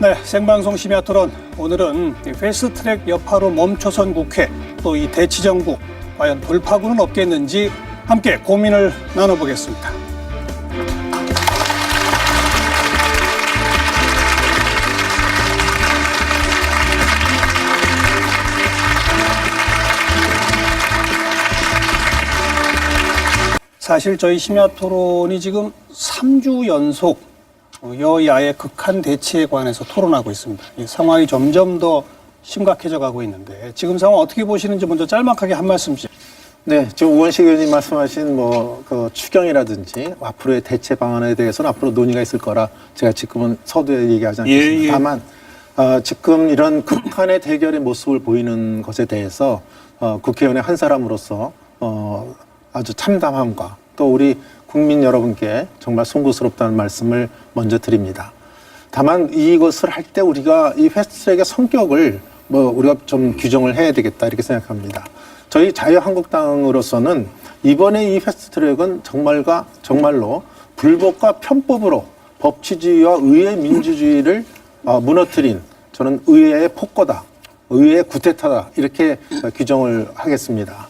네, 생방송 심야 토론. 오늘은 패스트트랙 여파로 멈춰선 국회, 또 이 대치정국, 과연 돌파구는 없겠는지 함께 고민을 나눠보겠습니다. 사실 저희 심야 토론이 지금 3주 연속 여야의 극한 대치에 관해서 토론하고 있습니다. 이 상황이 점점 더 심각해져 가고 있는데 지금 상황 어떻게 보시는지 먼저 짤막하게 한 말씀씩. 네, 지금 우원식 의원님 말씀하신 그 추경이라든지 앞으로의 대체 방안에 대해서는 앞으로 논의가 있을 거라 제가 지금은 서두에 얘기하지 않겠습니다. 다만 지금 이런 극한의 대결의 모습을 보이는 것에 대해서 국회의원의 한 사람으로서 아주 참담함과 또 우리 국민 여러분께 정말 송구스럽다는 말씀을 먼저 드립니다. 다만 이것을 할 때 우리가 이 패스트트랙의 성격을 우리가 좀 규정을 해야 되겠다 이렇게 생각합니다. 저희 자유한국당으로서는 이번에 이 패스트트랙은 정말로 불법과 편법으로 법치주의와 의회 민주주의를 무너뜨린 저는 의회의 폭거다, 의회의 구태타다 이렇게 규정을 하겠습니다.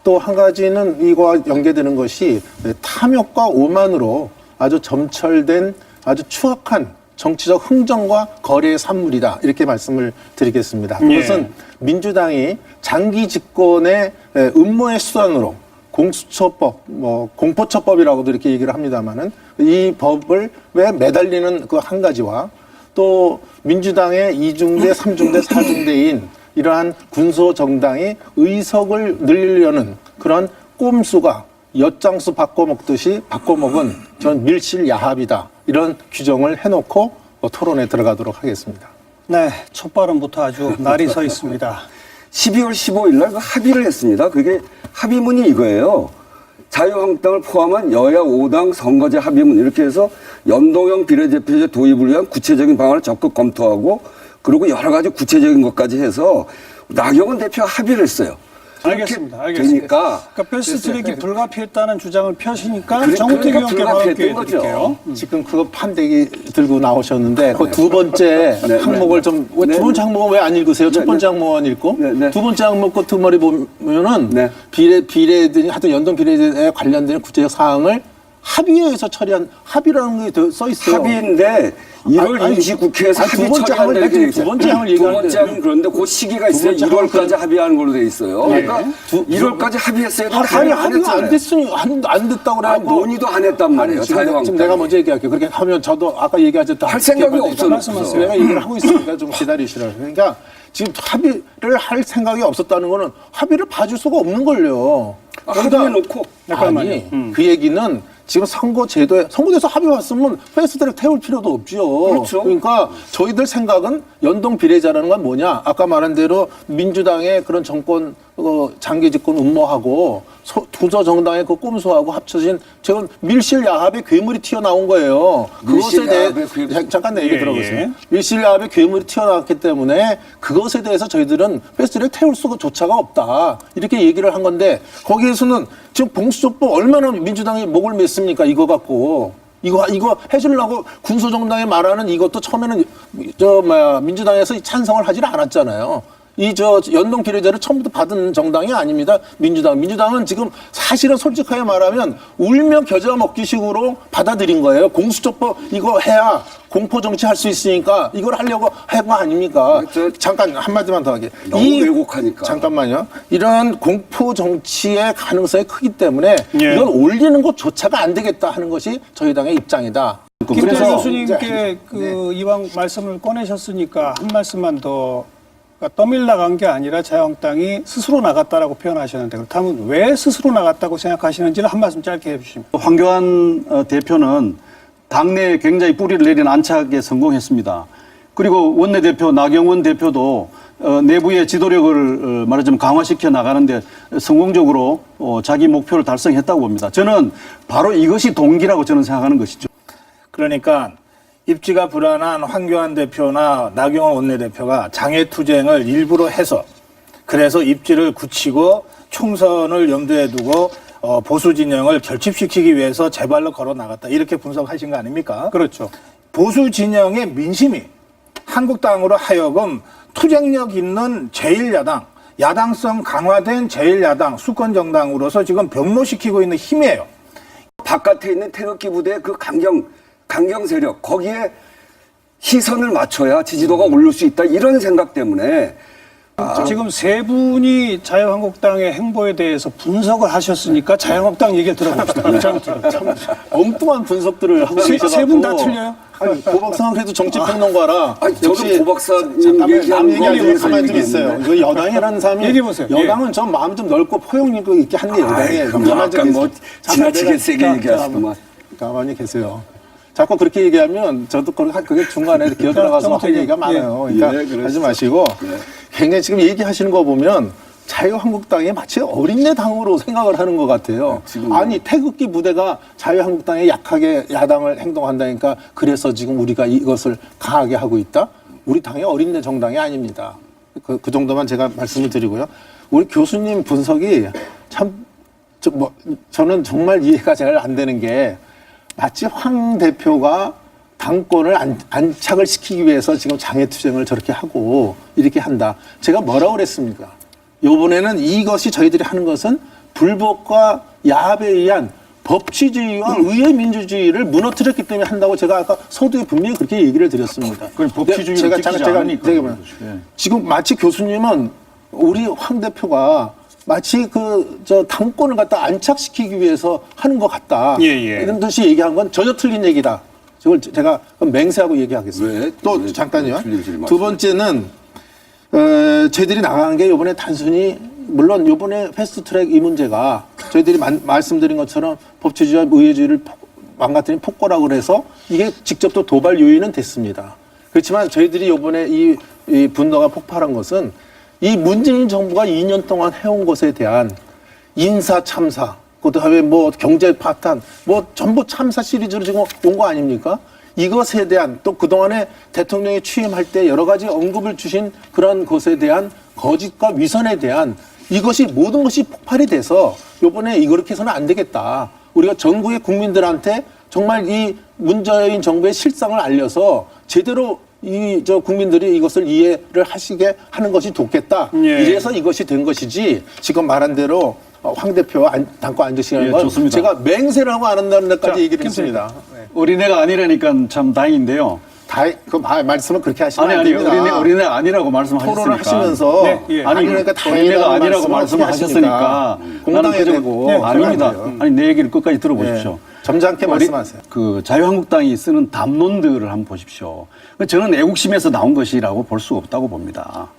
또 한 가지는 이거와 연계되는 것이 탐욕과 오만으로 아주 점철된 아주 추악한 정치적 흥정과 거래의 산물이다 이렇게 말씀을 드리겠습니다. 그것은 민주당이 장기 집권의 음모의 수단으로 공수처법, 공포처법이라고도 이렇게 얘기를 합니다만은 이 법을 왜 매달리는 그 한 가지와 또 민주당의 2중대, 3중대, 4중대인 이러한 군소정당이 의석을 늘리려는 그런 꼼수가 엿장수 바꿔먹듯이 바꿔먹은 전 밀실야합이다. 이런 규정을 해놓고 토론에 들어가도록 하겠습니다. 네, 첫 발언부터 아주 날이 서 있습니다. 12월 15일 날 합의를 했습니다. 그게 합의문이 이거예요. 자유한국당을 포함한 여야 5당 선거제 합의문 이렇게 해서 연동형 비례대표제 도입을 위한 구체적인 방안을 적극 검토하고 그리고 여러 가지 구체적인 것까지 해서 나경원 대표가 합의를 했어요. 알겠습니다. 되니까 그러니까 패스트트랙이 불가피했다는 주장을 펴시니까 정우택 의원께 바로 기회 드릴게요. 지금 그거 판대기 들고 나오셨는데 그 두 번째 항목을 좀 두 번째 항목은 왜 안 읽으세요? 첫 번째 항목만 읽고 두 번째 항목 그 뒷머리 보면은 비례든 하여튼 연동 비례에 관련된 구체적 사항을 합의회에서 처리한 합의라는 게 써 있어요. 합의인데 1월 임시 국회에서 합의 처리하는 게 두 번째 항을 얘기하는데 두 번째 항은 그런데 그 시기가 있어요. 1월까지 합의하는 걸로 돼 있어요. 그러니까 1월까지 합의했어야 되는데 합의가 안 됐으니 안 됐다고 그래갖고 논의도 안 했단 말이에요. 지금 내가 먼저 얘기할게요. 그렇게 하면 저도 아까 얘기하셨다 할 생각이 없어. 내가 얘기를 하고 있으니까 좀 기다리시라고. 그러니까 지금 합의를 할 생각이 없었다는 거는 합의를 봐줄 수가 없는 걸요. 합의해 놓고 아니 그 얘기는 지금 선거제도에서 합의 왔으면 패스트트랙 태울 필요도 없죠. 그렇죠. 그러니까 저희들 생각은 연동 비례자라는 건 뭐냐? 아까 말한 대로 민주당의 그런 정권 장기 집권 음모하고 두저 정당의 그 꼼수하고 합쳐진 지금 밀실야합의 괴물이 튀어나온 거예요. 그것에 대해 잠깐 내 얘기 들어보세요. 밀실야합의 괴물이 튀어나왔기 때문에 그것에 대해서 저희들은 패스트트랙 태울 수조차가 없다. 이렇게 얘기를 한 건데 거기에서는 지금 공수처법 얼마나 민주당이 목을 맸습니까? 이거 갖고. 이거 해주려고 군소정당이 말하는 이것도 처음에는 민주당에서 찬성을 하지는 않았잖아요. 연동 비례제를 처음부터 받은 정당이 아닙니다. 민주당은 지금 사실은 솔직하게 말하면 울며 겨자 먹기식으로 받아들인 거예요. 공수처법 이거 해야 공포 정치 할 수 있으니까 이걸 하려고 한 거 아닙니까? 잠깐 한마디만 더 하게. 너무 왜곡하니까. 잠깐만요. 이런 공포 정치의 가능성이 크기 때문에 이걸 올리는 것조차가 안 되겠다 하는 것이 저희 당의 입장이다. 김태일 교수님께 이왕 말씀을 꺼내셨으니까 한 말씀만 더. 떠밀 나간 게 아니라 자유한국당이 스스로 나갔다라고 표현하셨는데 그렇다면 왜 스스로 나갔다고 생각하시는지를 한 말씀 짧게 해주시면. 황교안 대표는 당내에 굉장히 뿌리를 내린 안착에 성공했습니다. 그리고 원내대표 나경원 대표도 내부의 지도력을 말하자면 강화시켜 나가는데 성공적으로 자기 목표를 달성했다고 봅니다. 저는 바로 이것이 동기라고 저는 생각하는 것이죠. 그러니까 입지가 불안한 황교안 대표나 나경원 원내대표가 장애투쟁을 일부러 해서 그래서 입지를 굳히고 총선을 염두에 두고 보수 진영을 결집시키기 위해서 제발로 걸어 나갔다 이렇게 분석하신 거 아닙니까? 그렇죠. 보수 진영의 민심이 한국당으로 하여금 투쟁력 있는 제1야당, 야당성 강화된 제1야당 수권정당으로서 지금 변모시키고 있는 힘이에요. 바깥에 있는 태극기 부대의 그 강경 세력 거기에 시선을 맞춰야 지지도가 오를 수 있다 이런 생각 때문에 지금 세 분이 자유한국당의 행보에 대해서 분석을 하셨으니까 자유한국당 얘기를 들어봅시다. 참 엉뚱한 분석들을 하고 계셔서 세 분 다 틀려요? 아니, 고박사는 그래도 정치평론가라. 아니, 저도 고박사님 남 얘기한 얘기하는 거에 거 가만히 좀 얘기했는데. 있어요. 이거 여당이라는 사람이 얘기해보세요. 여당은 좀 마음 좀 넓고 포용력 있게 하는 게 여당이에요. 그럼 약간 뭐 지나치게 세게 얘기하시더만. 가만히 계세요. 자꾸 그렇게 얘기하면 저도 그게 중간에 기어 들어가서 할 얘기가 많아요. 그러니까 그렇죠. 하지 마시고 굉장히 지금 얘기하시는 거 보면 자유한국당이 마치 어린애 당으로 생각을 하는 것 같아요. 아니 태극기 부대가 자유한국당에 약하게 야당을 행동한다니까 그래서 지금 우리가 이것을 강하게 하고 있다? 우리 당이 어린애 정당이 아닙니다. 그 정도만 제가 말씀을 드리고요. 우리 교수님 분석이 참 저는 정말 이해가 잘 안 되는 게 마치 황 대표가 당권을 안착을 시키기 위해서 지금 장애투쟁을 저렇게 하고 이렇게 한다. 제가 뭐라고 그랬습니까? 이번에는 이것이 저희들이 하는 것은 불법과 야합에 의한 법치주의와 의회 민주주의를 무너뜨렸기 때문에 한다고 제가 아까 서두에 분명히 그렇게 얘기를 드렸습니다. 그건 법치주의를 지키지 않으니까. 지금 마치 교수님은 우리 황 대표가 마치 당권을 갖다 안착시키기 위해서 하는 것 같다. 이런 듯이 얘기한 건 전혀 틀린 얘기다. 저걸 제가 맹세하고 얘기하겠습니다. 왜? 또 잠깐요. 틀리지 두 번째는 저희들이 나간 게 이번에 단순히 물론 이번에 패스트트랙 이 문제가 저희들이 말씀드린 것처럼 법치주의와 의회주의를 망가뜨린 폭거라고 그래서 이게 직접 또 도발 요인은 됐습니다. 그렇지만 저희들이 이번에 이 분노가 폭발한 것은 이 문재인 정부가 2년 동안 해온 것에 대한 인사 참사, 그다음에 뭐 경제 파탄, 뭐 전부 참사 시리즈로 지금 온 거 아닙니까? 이것에 대한 또 그동안에 대통령이 취임할 때 여러 가지 언급을 주신 그런 것에 대한 거짓과 위선에 대한 이것이 모든 것이 폭발이 돼서 이번에 이렇게 해서는 안 되겠다. 우리가 전국의 국민들한테 정말 이 문재인 정부의 실상을 알려서 제대로 국민들이 이것을 이해를 하시게 하는 것이 좋겠다. 이래서 이것이 된 것이지 지금 말한 대로 황 대표와 당권 안정시키는 건 좋습니다. 제가 맹세를 하고 안 한다는 데까지 얘기를 했습니다. 어린애가 아니라니까 참 다행인데요. 말씀을 그렇게 하시면 안 아니 됩니다. 어린애가 아니라고 말씀하셨으니까. 토론을 하시면서 아니 그러니까 어린애가 아니라고 말씀하셨으니까 공당해야 되고 아닙니다. 아니 내 얘기를 끝까지 들어보십시오. 점잖게 말씀하세요. 그 자유한국당이 쓰는 담론들을 한번 보십시오. 저는 애국심에서 나온 것이라고 볼 수 없다고 봅니다.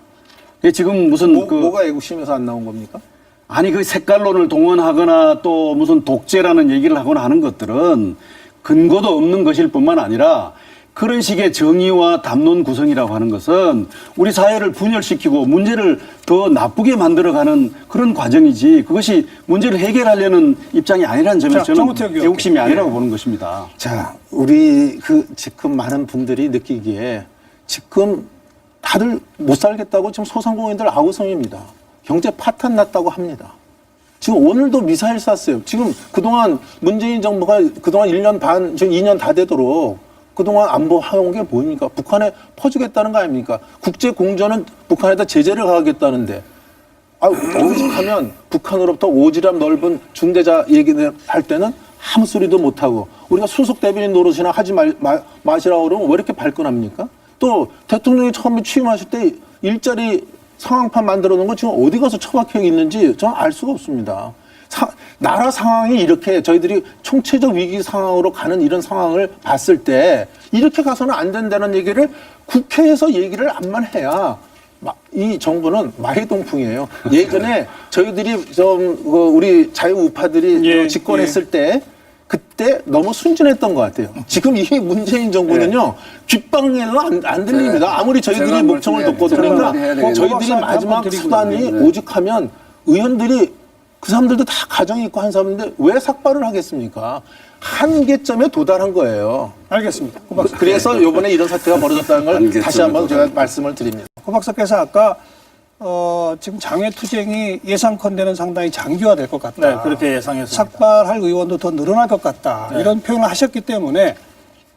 지금 무슨 뭐가 애국심에서 안 나온 겁니까? 아니 그 색깔론을 동원하거나 또 무슨 독재라는 얘기를 하거나 하는 것들은 근거도 없는 것일 뿐만 아니라 그런 식의 정의와 담론 구성이라고 하는 것은 우리 사회를 분열시키고 문제를 더 나쁘게 만들어가는 그런 과정이지 그것이 문제를 해결하려는 입장이 아니라는 점에서 저는 애국심이 아니라고 보는 것입니다. 자, 우리 지금 많은 분들이 느끼기에 지금 다들 못 살겠다고 지금 소상공인들 아우성입니다. 경제 파탄 났다고 합니다. 지금 오늘도 미사일 쐈어요. 지금 그동안 문재인 정부가 그동안 1년 반, 지금 2년 다 되도록 그동안 안보 해온 게 뭡니까? 북한에 퍼주겠다는 거 아닙니까? 국제공조는 북한에다 제재를 가하겠다는데 오직하면 북한으로부터 오지랖 넓은 중대자 얘기를 할 때는 아무 소리도 못하고 우리가 수석 대변인 노릇이나 하지 마시라고 그러면 왜 이렇게 발끈합니까? 또 대통령이 처음에 취임하실 때 일자리 상황판 만들어 놓은 거 지금 어디 가서 처박혀 있는지 저는 알 수가 없습니다. 나라 상황이 이렇게 저희들이 총체적 위기 상황으로 가는 이런 상황을 봤을 때 이렇게 가서는 안 된다는 얘기를 국회에서 얘기를 안만 해야 이 정부는 마해동풍이에요. 예전에 저희들이 우리 자유우파들이 집권했을 때 그때 너무 순진했던 것 같아요. 지금 이 문재인 정부는요, 귓방에는 안 들립니다. 아무리 저희들이 목청을 돋고도 그러니까 저희들이 마지막 수단이 오죽하면 의원들이 그 사람들도 다 가정이 있고 한 사람인데 왜 삭발을 하겠습니까? 한계점에 도달한 거예요. 알겠습니다. 그래서 이번에 이런 사태가 벌어졌다는 걸 다시 한번 제가 말씀을 드립니다. 고 박사께서 아까 지금 장외투쟁이 예상컨대는 상당히 장기화될 것 같다. 네, 그렇게 예상했습니다. 삭발할 의원도 더 늘어날 것 같다. 이런 표현을 하셨기 때문에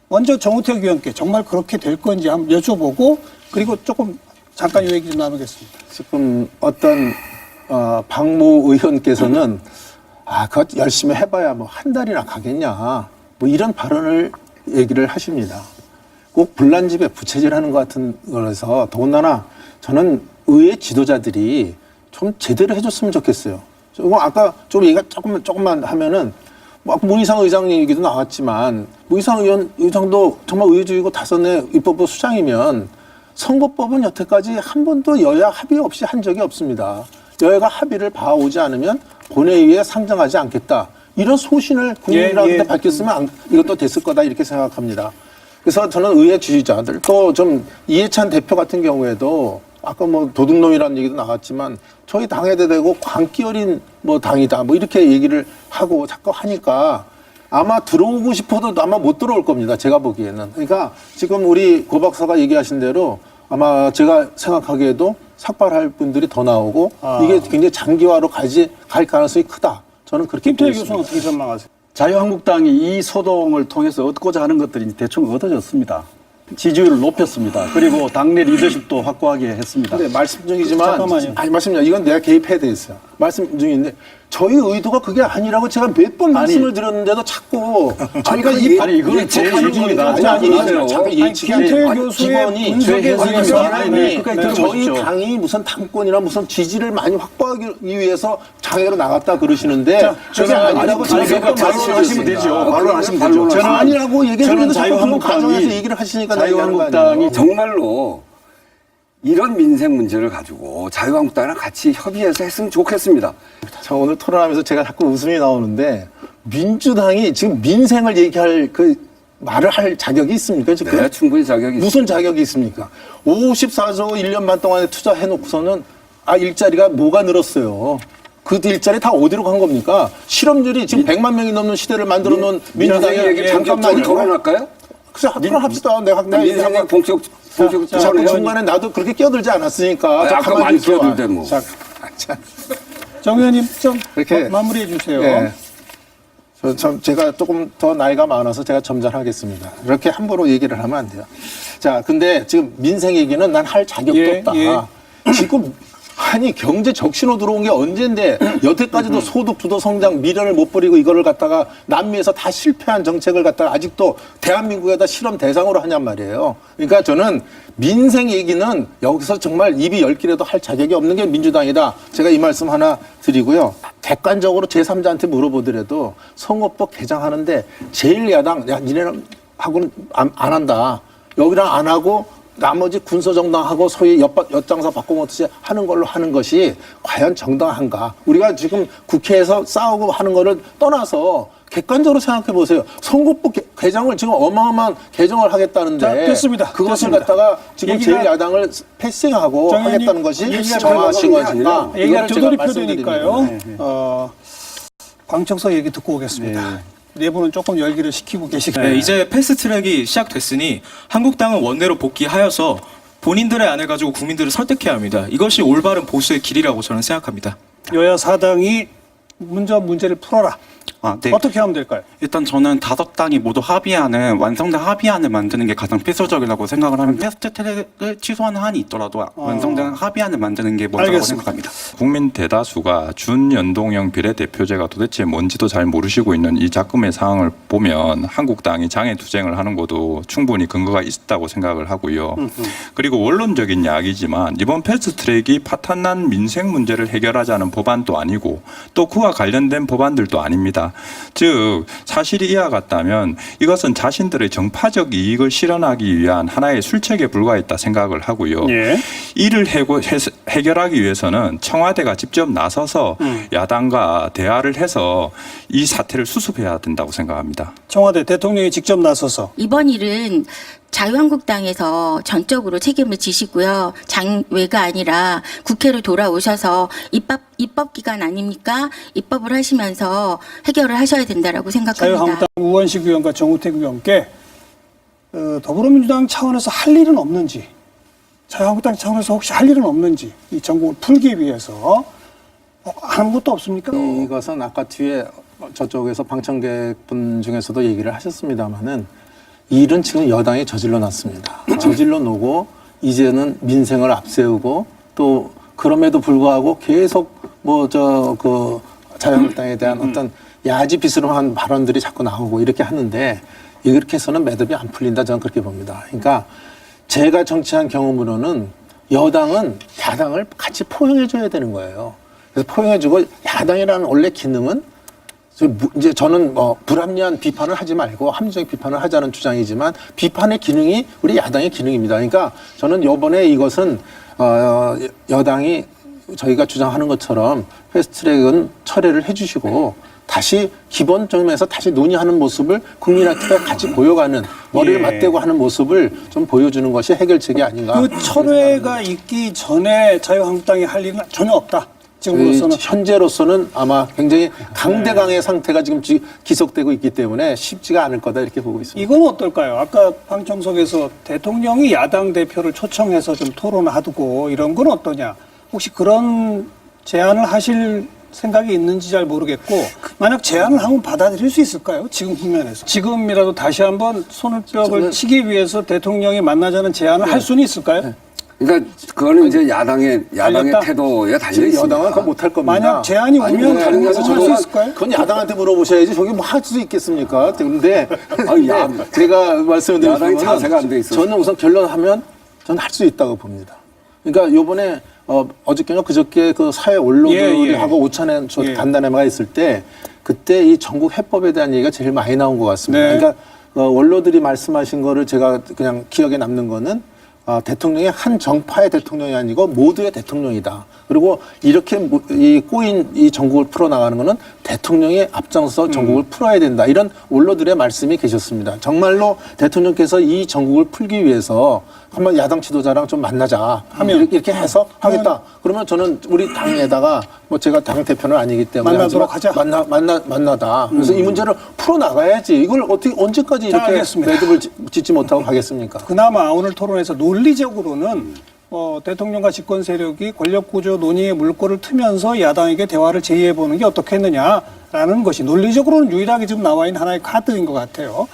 먼저 정우택 의원께 정말 그렇게 될 건지 한번 여쭤보고 그리고 조금 잠깐 이 얘기 좀 나누겠습니다. 지금 어떤 박모 의원께서는 그거 열심히 해봐야 뭐 한 달이나 가겠냐 뭐 이런 발언을 얘기를 하십니다. 꼭 불난집에 부채질하는 것 같은 거라서 더군다나 저는 의회 지도자들이 좀 제대로 해줬으면 좋겠어요. 아까 좀 얘기가 조금만 하면은 뭐 문희상 의장 얘기도 나왔지만 문희상 의장도 정말 의회주의고 다선의 입법부 수장이면 선거법은 여태까지 한 번도 여야 합의 없이 한 적이 없습니다. 여야가 합의를 봐오지 않으면 본회의에 상정하지 않겠다. 이런 소신을 국민들한테 밝혔으면 이것도 됐을 거다 이렇게 생각합니다. 그래서 저는 의회 지지자들 또 좀 이해찬 대표 같은 경우에도 아까 뭐 도둑놈이라는 얘기도 나왔지만 저희 당에도 되고 광기 어린 뭐 당이다 뭐 이렇게 얘기를 하고 자꾸 하니까 아마 들어오고 싶어도 아마 못 들어올 겁니다. 제가 보기에는. 그러니까 지금 우리 고 박사가 얘기하신 대로 아마 제가 생각하기에도 삭발할 분들이 더 나오고 이게 굉장히 장기화로 갈 가능성이 크다. 저는 그렇게 김태희 보고 교수는 있습니다. 어떻게 전망하세요? 자유한국당이 이 소동을 통해서 얻고자 하는 것들이 대충 얻어졌습니다. 지지율을 높였습니다. 그리고 당내 리더십도 확고하게 했습니다. 근데 말씀 중이지만 잠깐만요. 아니 말씀이야. 이건 내가 개입해야 되겠어요. 말씀 중인데 저희 의도가 그게 아니라고 제가 몇 번 말씀을 드렸는데도 자꾸 저희가 이거는 제 얘기입니다. 잠깐 김태희 교수의 분석에 의해서 저희 당이 무슨 당권이나 무슨 지지를 많이 확보하기 위해서 장애로 나갔다 그러시는데 그게 아니라고 제가 반론하시면 되죠. 반론하시면 되죠. 저는 아니라고 얘기했는데 자꾸 가정에서 자유한국당이 얘기를 하시니까 자유한국당이 정말로 이런 민생 문제를 가지고 자유한국당이랑 같이 협의해서 했으면 좋겠습니다. 저 오늘 토론하면서 제가 자꾸 웃음이 나오는데 민주당이 지금 민생을 얘기할 그 말을 할 자격이 있습니까 지금? 네, 충분히 자격이 무슨 자격이 있습니까? 54조 1년 반 동안에 투자해놓고서는 일자리가 뭐가 늘었어요. 그 일자리 다 어디로 간 겁니까? 실업률이 지금 100만 명이 넘는 시대를 만들어 놓은 민주당이 얘기 잠깐만 토론할까요? 그래서 토론합시다. 내가 민생의 본격 자꾸 중간에 나도 그렇게 끼어들지 않았으니까. 아까 많이 끼어들대 뭐. 정 의원님 좀 그렇게 마무리해 주세요. 네. 제가 조금 더 나이가 많아서 제가 점잖하겠습니다. 이렇게 함부로 얘기를 하면 안 돼요. 자, 근데 지금 민생 얘기는 난 할 자격도 없다. 지금 아니 경제 적신호 들어온 게 언젠데 여태까지도 소득 주도 성장 미련을 못 버리고 이거를 갖다가 남미에서 다 실패한 정책을 갖다가 아직도 대한민국에다 실험 대상으로 하냔 말이에요. 그러니까 저는 민생 얘기는 여기서 정말 입이 열 길에도 할 자격이 없는 게 민주당이다. 제가 이 말씀 하나 드리고요. 객관적으로 제3자한테 물어보더라도 선거법 개정하는데 제1야당 야 니네는 하고는 안 한다. 여기랑 안 하고 나머지 군소정당하고 소위 엿장사 바꿔먹듯이 하는 걸로 하는 것이 과연 정당한가? 우리가 지금 국회에서 싸우고 하는 거를 떠나서 객관적으로 생각해 보세요. 선거법 개정을 지금 어마어마한 개정을 하겠다는데 자, 됐습니다. 그것을 됐습니다. 갖다가 지금 제1야당을 패싱하고 하겠다는 것이 정확한 것인가? 얘기가 이거를 제가 두드리표 되니까요. 말씀드립니다. 광청석 얘기 듣고 오겠습니다. 네 분은 조금 열기를 식히고 계시겠네요. 네, 이제 패스트트랙이 시작됐으니 한국당은 원내로 복귀하여서 본인들의 안을 가지고 국민들을 설득해야 합니다. 이것이 올바른 보수의 길이라고 저는 생각합니다. 여야 사당이 문제를 풀어라. 네. 어떻게 하면 될까요? 일단 저는 5당이 모두 합의하는 완성된 합의안을 만드는 게 가장 필수적이라고 생각을 하면 패스트트랙을 취소하는 한이 있더라도 완성된 합의안을 만드는 게 먼저라고 알겠습니다. 생각합니다. 국민 대다수가 준연동형 비례대표제가 도대체 뭔지도 잘 모르시고 있는 이 작금의 상황을 보면 한국당이 장애투쟁을 하는 것도 충분히 근거가 있다고 생각을 하고요. 그리고 원론적인 이야기지만 이번 패스트트랙이 파탄난 민생 문제를 해결하자는 법안도 아니고 또 그와 관련된 법안들도 아닙니다. 즉 사실이 이와 같다면 이것은 자신들의 정파적 이익을 실현하기 위한 하나의 술책에 불과했다 생각을 하고요. 이를 해결하기 위해서는 청와대가 직접 나서서 야당과 대화를 해서 이 사태를 수습해야 된다고 생각합니다. 청와대 대통령이 직접 나서서 이번 일은 자유한국당에서 전적으로 책임을 지시고요. 장외가 아니라 국회로 돌아오셔서 입법 기관 아닙니까? 입법을 하시면서 해결을 하셔야 된다라고 생각합니다. 자유한국당 우원식 의원과 정우택 의원께 더불어민주당 차원에서 할 일은 없는지, 자유한국당 차원에서 혹시 할 일은 없는지 이 전국을 풀기 위해서 아무것도 없습니까? 이것은 아까 뒤에 저쪽에서 방청객 분 중에서도 얘기를 하셨습니다마는 이 일은 지금 여당이 저질러 놨습니다. 저질러 놓고 이제는 민생을 앞세우고 또 그럼에도 불구하고 계속 자유한국당에 대한 어떤 야지 비스름한 발언들이 자꾸 나오고 이렇게 하는데 이렇게 해서는 매듭이 안 풀린다 저는 그렇게 봅니다. 그러니까 제가 정치한 경험으로는 여당은 야당을 같이 포용해줘야 되는 거예요. 그래서 포용해주고 야당이라는 원래 기능은 이제 저는 불합리한 비판을 하지 말고 합리적인 비판을 하자는 주장이지만 비판의 기능이 우리 야당의 기능입니다. 그러니까 저는 이번에 이것은 여당이 저희가 주장하는 것처럼 패스트트랙은 철회를 해주시고 다시 기본 점에서 다시 논의하는 모습을 국민한테 같이 보여가는 머리를 맞대고 하는 모습을 좀 보여주는 것이 해결책이 아닌가. 그 철회가 있기 전에 자유한국당이 할 일은 전혀 없다. 지금으로서는 현재로서는 아마 굉장히 강대강의 상태가 지금 기속되고 있기 때문에 쉽지가 않을 거다 이렇게 보고 있습니다. 이건 어떨까요? 아까 방청석에서 대통령이 야당 대표를 초청해서 좀 토론을 하두고 이런 건 어떠냐? 혹시 그런 제안을 하실 생각이 있는지 잘 모르겠고 만약 제안을 하면 받아들일 수 있을까요? 지금 국면에서. 지금이라도 다시 한번 손을 뼈를 치기 위해서 대통령이 만나자는 제안을 할 수는 있을까요? 네. 그러니까 그거는 이제 야당의 달렸다? 태도에 달려 지금 있습니다. 여당은 그거 못할 겁니다. 만약 제안이 오면 다른 그래서 것을 할수 있을까요? 그건 야당한테 물어보셔야지 저기 뭐 할 수 있겠습니까? 그런데 야, 제가 말씀드린 야당이 자세가 안 돼 있어서. 저는 우선 결론하면 저는 할 수 있다고 봅니다. 그러니까 요번에 어저께나 그저께 그 사회 언론들이 하고 오찬에 저 간담회가 있을 때 그때 이 전국 해법에 대한 얘기가 제일 많이 나온 것 같습니다. 네. 그러니까 원로들이 말씀하신 거를 제가 그냥 기억에 남는 거는 대통령이 한 정파의 대통령이 아니고 모두의 대통령이다. 그리고 이렇게 이 꼬인 이 전국을 풀어나가는 거는 대통령이 앞장서 전국을 풀어야 된다. 이런 원로들의 말씀이 계셨습니다. 정말로 대통령께서 이 전국을 풀기 위해서 한번 야당 지도자랑 좀 만나자 하면 이렇게 해서 하겠다. 그러면 저는 우리 당에다가 뭐 제가 당 대표는 아니기 때문에 만나도록 하자. 만나다. 그래서 이 문제를 풀어나가야지. 이걸 어떻게 언제까지 이렇게 알겠습니다. 매듭을 짓지 못하고 가겠습니까? 그나마 오늘 토론에서 논리적으로는 대통령과 집권 세력이 권력구조 논의의 물꼬를 트면서 야당에게 대화를 제의해보는 게 어떻겠느냐라는 것이 논리적으로는 유일하게 지금 나와 있는 하나의 카드인 것 같아요.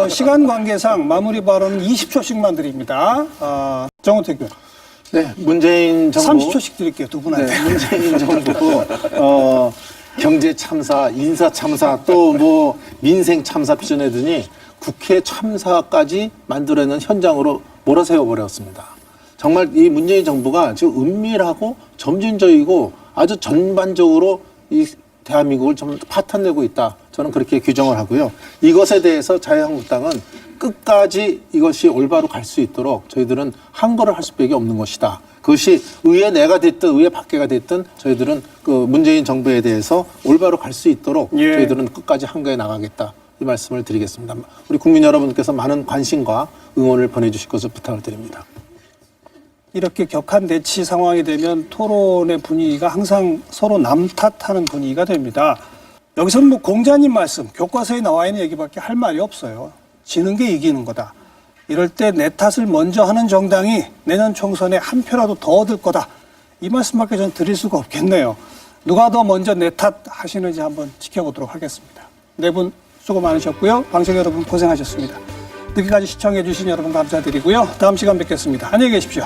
시간 관계상 마무리 발언은 20초씩만 드립니다. 정우택 의원. 네, 문재인 정부 30초씩 드릴게요, 두 분한테. 네, 문재인 정부 경제 참사, 인사 참사, 또 뭐 민생 참사 빚어내더니 국회 참사까지 만들어내는 현장으로 몰아세워 버렸습니다. 정말 이 문재인 정부가 지금 은밀하고 점진적이고 아주 전반적으로 이 대한민국을 좀 파탄내고 있다. 저는 그렇게 규정을 하고요. 이것에 대해서 자유한국당은 끝까지 이것이 올바로 갈 수 있도록 저희들은 항거를 할 수밖에 없는 것이다. 그것이 의회 내가 됐든 의회 밖에가 됐든 저희들은 그 문재인 정부에 대해서 올바로 갈 수 있도록 저희들은 끝까지 항거해 나가겠다. 이 말씀을 드리겠습니다. 우리 국민 여러분께서 많은 관심과 응원을 보내주실 것을 부탁을 드립니다. 이렇게 격한 대치 상황이 되면 토론의 분위기가 항상 서로 남 탓하는 분위기가 됩니다. 여기서는 뭐 공자님 말씀, 교과서에 나와 있는 얘기밖에 할 말이 없어요. 지는 게 이기는 거다. 이럴 때 내 탓을 먼저 하는 정당이 내년 총선에 한 표라도 더 얻을 거다. 이 말씀밖에 전 드릴 수가 없겠네요. 누가 더 먼저 내 탓 하시는지 한번 지켜보도록 하겠습니다. 네 분 수고 많으셨고요. 방청 여러분 고생하셨습니다. 늦게까지 시청해 주신 여러분 감사드리고요. 다음 시간 뵙겠습니다. 안녕히 계십시오.